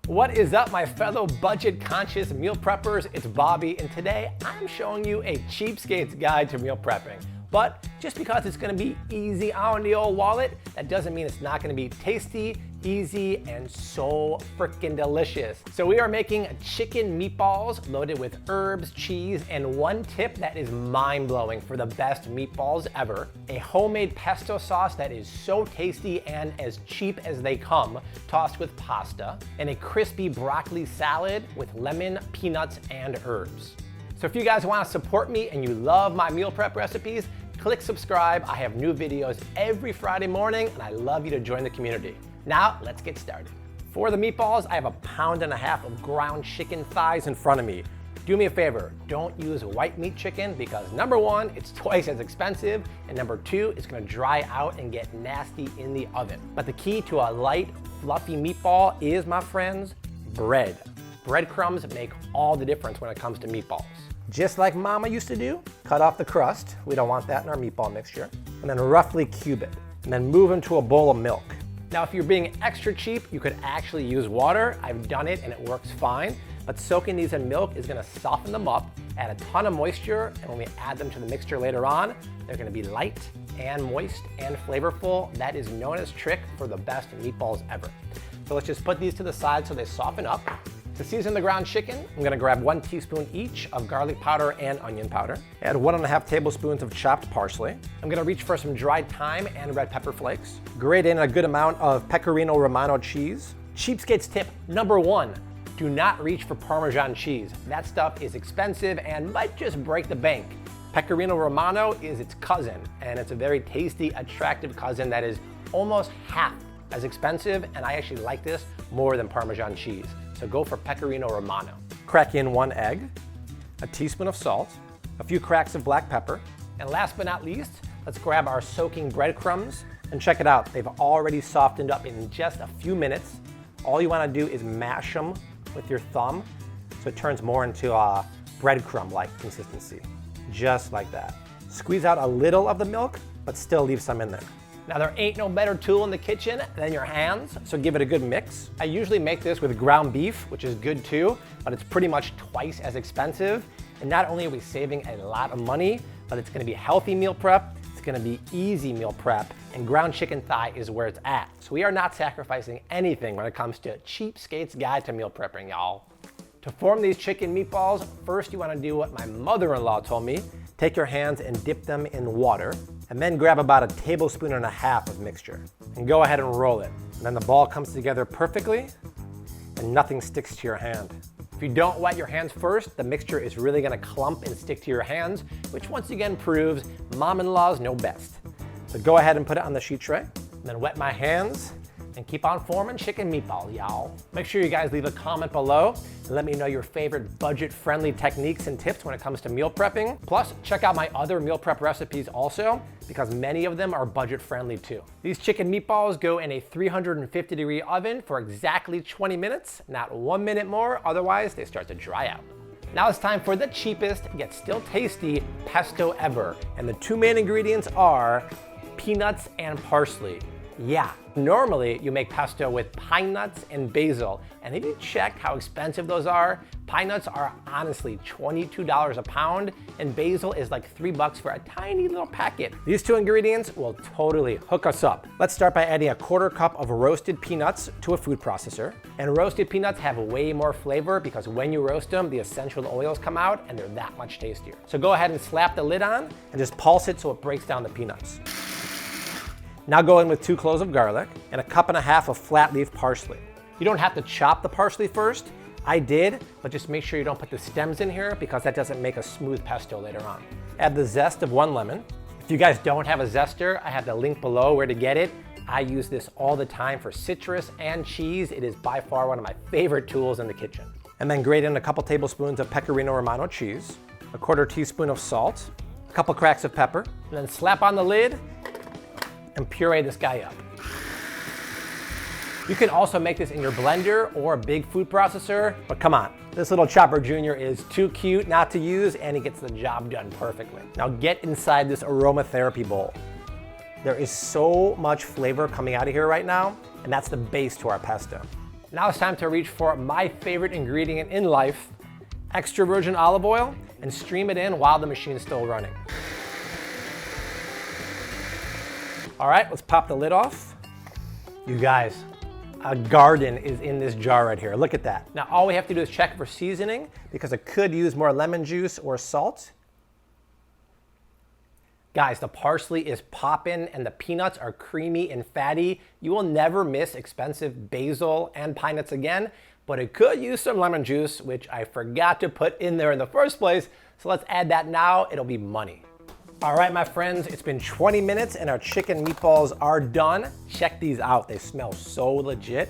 What is up, my fellow budget-conscious meal preppers? It's Bobby, and today I'm showing you a cheapskate's guide to meal prepping. But just because it's gonna be easy on the old wallet, that doesn't mean it's not gonna be tasty, easy, and so freaking delicious. So we are making chicken meatballs loaded with herbs, cheese, and one tip that is mind-blowing for the best meatballs ever. A homemade pesto sauce that is so tasty and as cheap as they come, tossed with pasta, and a crispy broccoli salad with lemon, peanuts, and herbs. So if you guys want to support me and you love my meal prep recipes, click subscribe. I have new videos every Friday morning, and I love you to join the community. Now, let's get started. For the meatballs, I have 1.5 pounds of ground chicken thighs in front of me. Do me a favor, don't use white meat chicken because number one, it's twice as expensive, and number two, it's gonna dry out and get nasty in the oven. But the key to a light, fluffy meatball is, my friends, bread. Breadcrumbs make all the difference when it comes to meatballs. Just like Mama used to do, cut off the crust. We don't want that in our meatball mixture. And then roughly cube it. And then move into a bowl of milk. Now, if you're being extra cheap, you could actually use water. I've done it and it works fine. But soaking these in milk is gonna soften them up, add a ton of moisture, and when we add them to the mixture later on, they're gonna be light and moist and flavorful. That is known as trick for the best meatballs ever. So let's just put these to the side so they soften up. To season the ground chicken, I'm gonna grab 1 teaspoon each of garlic powder and onion powder. Add 1.5 tablespoons of chopped parsley. I'm gonna reach for some dried thyme and red pepper flakes. Grate in a good amount of Pecorino Romano cheese. Cheapskates tip number 1, do not reach for Parmesan cheese. That stuff is expensive and might just break the bank. Pecorino Romano is its cousin, and it's a very tasty, attractive cousin that is almost half as expensive, and I actually like this more than Parmesan cheese. So go for Pecorino Romano. Crack in 1 egg, a teaspoon of salt, a few cracks of black pepper, and last but not least, let's grab our soaking breadcrumbs and check it out. They've already softened up in just a few minutes. All you wanna do is mash them with your thumb so it turns more into a breadcrumb-like consistency, just like that. Squeeze out a little of the milk, but still leave some in there. Now, there ain't no better tool in the kitchen than your hands, so give it a good mix. I usually make this with ground beef, which is good too, but it's pretty much twice as expensive. And not only are we saving a lot of money, but it's gonna be healthy meal prep, it's gonna be easy meal prep, and ground chicken thigh is where it's at. So we are not sacrificing anything when it comes to Cheapskate's Guide to Meal Prepping, y'all. To form these chicken meatballs, first you wanna do what my mother-in-law told me. Take your hands and dip them in water, and then grab about 1.5 tablespoons of mixture. And go ahead and roll it. And then the ball comes together perfectly, and nothing sticks to your hand. If you don't wet your hands first, the mixture is really gonna clump and stick to your hands, which once again proves mom-in-laws know best. So go ahead and put it on the sheet tray, and then wet my hands, and keep on forming chicken meatballs, y'all. Make sure you guys leave a comment below and let me know your favorite budget-friendly techniques and tips when it comes to meal prepping. Plus, check out my other meal prep recipes also, because many of them are budget-friendly too. These chicken meatballs go in a 350-degree oven for exactly 20 minutes, not 1 minute more, otherwise they start to dry out. Now it's time for the cheapest, yet still tasty, pesto ever. And the 2 main ingredients are peanuts and parsley. Yeah, normally you make pesto with pine nuts and basil, and if you check how expensive those are, pine nuts are honestly $22 a pound, and basil is like $3 for a tiny little packet. These 2 ingredients will totally hook us up. Let's start by adding 1/4 cup of roasted peanuts to a food processor. And roasted peanuts have way more flavor because when you roast them, the essential oils come out and they're that much tastier. So go ahead and slap the lid on and just pulse it so it breaks down the peanuts. Now go in with 2 cloves of garlic and 1.5 cups of flat leaf parsley. You don't have to chop the parsley first. I did, but just make sure you don't put the stems in here because that doesn't make a smooth pesto later on. Add the zest of 1 lemon. If you guys don't have a zester, I have the link below where to get it. I use this all the time for citrus and cheese. It is by far one of my favorite tools in the kitchen. And then grate in a couple tablespoons of Pecorino Romano cheese, 1/4 teaspoon of salt, a couple cracks of pepper, and then slap on the lid and puree this guy up. You can also make this in your blender or a big food processor, but come on, this little Chopper Jr. is too cute not to use and he gets the job done perfectly. Now get inside this aromatherapy bowl. There is so much flavor coming out of here right now, and that's the base to our pesto. Now it's time to reach for my favorite ingredient in life, extra virgin olive oil, and stream it in while the machine's still running. All right, let's pop the lid off. You guys, a garden is in this jar right here. Look at that. Now all we have to do is check for seasoning because it could use more lemon juice or salt. Guys, the parsley is popping and the peanuts are creamy and fatty. You will never miss expensive basil and pine nuts again, but it could use some lemon juice, which I forgot to put in there in the first place. So let's add that now, it'll be money. All right, my friends, it's been 20 minutes and our chicken meatballs are done. Check these out, they smell so legit.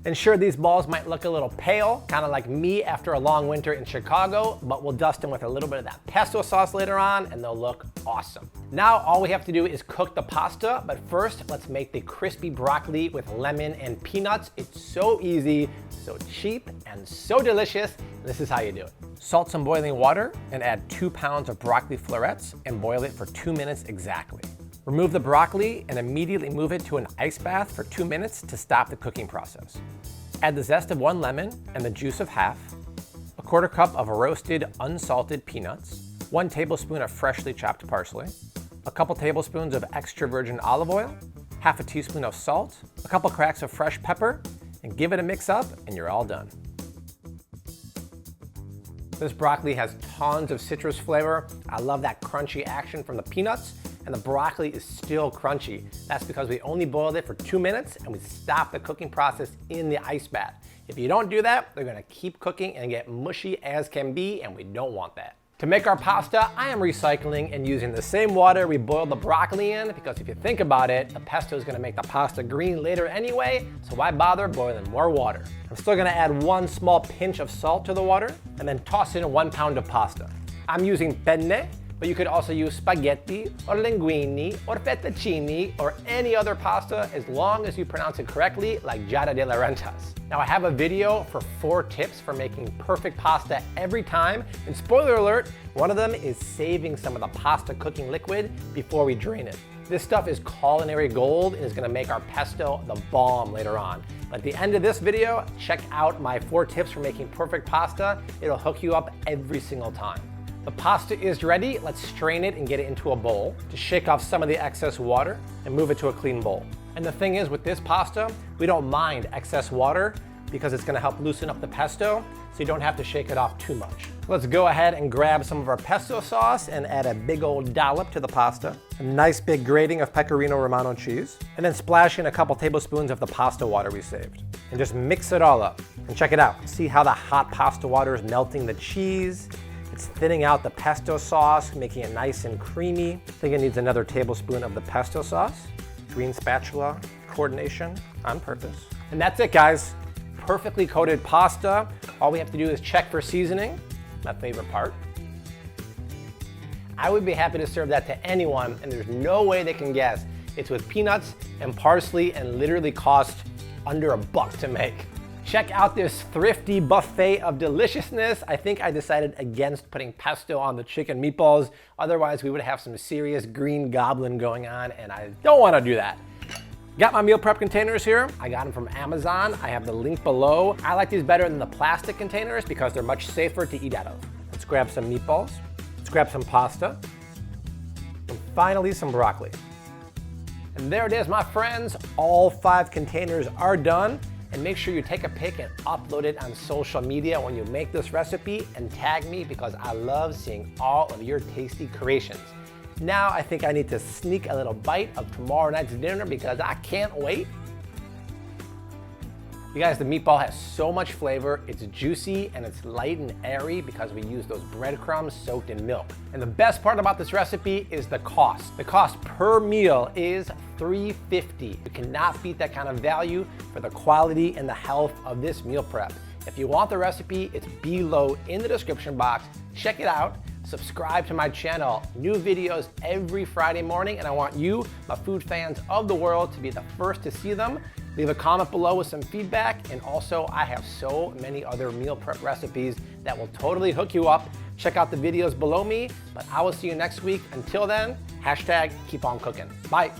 And sure, these balls might look a little pale, kind of like me after a long winter in Chicago, but we'll dust them with a little bit of that pesto sauce later on and they'll look awesome. Now, all we have to do is cook the pasta, but first, let's make the crispy broccoli with lemon and peanuts. It's so easy, so cheap, and so delicious. This is how you do it. Salt some boiling water and add 2 pounds of broccoli florets and boil it for 2 minutes exactly. Remove the broccoli and immediately move it to an ice bath for 2 minutes to stop the cooking process. Add the zest of 1 lemon and the juice of half, a 1/4 cup of roasted unsalted peanuts, 1 tablespoon of freshly chopped parsley, a couple tablespoons of extra virgin olive oil, 1/2 teaspoon of salt, a couple cracks of fresh pepper, and give it a mix up and you're all done. This broccoli has tons of citrus flavor. I love that crunchy action from the peanuts. And the broccoli is still crunchy. That's because we only boiled it for 2 minutes and we stopped the cooking process in the ice bath. If you don't do that, they're gonna keep cooking and get mushy as can be, and we don't want that. To make our pasta, I am recycling and using the same water we boiled the broccoli in, because if you think about it, the pesto is gonna make the pasta green later anyway, so why bother boiling more water? I'm still gonna add 1 small pinch of salt to the water and then toss in 1 pound of pasta. I'm using penne, but you could also use spaghetti or linguine or fettuccine or any other pasta as long as you pronounce it correctly, like Giada de Laurentiis. Now I have a video for 4 tips for making perfect pasta every time, and spoiler alert, one of them is saving some of the pasta cooking liquid before we drain it. This stuff is culinary gold and is gonna make our pesto the bomb later on. But at the end of this video, check out my 4 tips for making perfect pasta. It'll hook you up every single time. The pasta is ready. Let's strain it and get it into a bowl to shake off some of the excess water and move it to a clean bowl. And the thing is, with this pasta, we don't mind excess water because it's gonna help loosen up the pesto, so you don't have to shake it off too much. Let's go ahead and grab some of our pesto sauce and add a big old dollop to the pasta, a nice big grating of Pecorino Romano cheese, and then splash in a couple tablespoons of the pasta water we saved. And just mix it all up. And check it out. See how the hot pasta water is melting the cheese? It's thinning out the pesto sauce, making it nice and creamy. I think it needs another tablespoon of the pesto sauce. Green spatula coordination on purpose. And that's it, guys. Perfectly coated pasta. All we have to do is check for seasoning, my favorite part. I would be happy to serve that to anyone, and there's no way they can guess. It's with peanuts and parsley and literally cost under $1 to make. Check out this thrifty buffet of deliciousness. I think I decided against putting pesto on the chicken meatballs. Otherwise, we would have some serious green goblin going on, and I don't want to do that. Got my meal prep containers here. I got them from Amazon. I have the link below. I like these better than the plastic containers because they're much safer to eat out of. Let's grab some meatballs. Let's grab some pasta. And finally, some broccoli. And there it is, my friends. All 5 containers are done. And make sure you take a pic and upload it on social media when you make this recipe and tag me, because I love seeing all of your tasty creations. Now I think I need to sneak a little bite of tomorrow night's dinner because I can't wait. You guys, the meatball has so much flavor. It's juicy and it's light and airy because we use those breadcrumbs soaked in milk. And the best part about this recipe is the cost. The cost per meal is $3.50. You cannot beat that kind of value for the quality and the health of this meal prep. If you want the recipe, it's below in the description box. Check it out. Subscribe to my channel. New videos every Friday morning, and I want you, my food fans of the world, to be the first to see them. Leave a comment below with some feedback, and also I have so many other meal prep recipes that will totally hook you up. Check out the videos below me, but I will see you next week. Until then, #keep on cooking. Bye.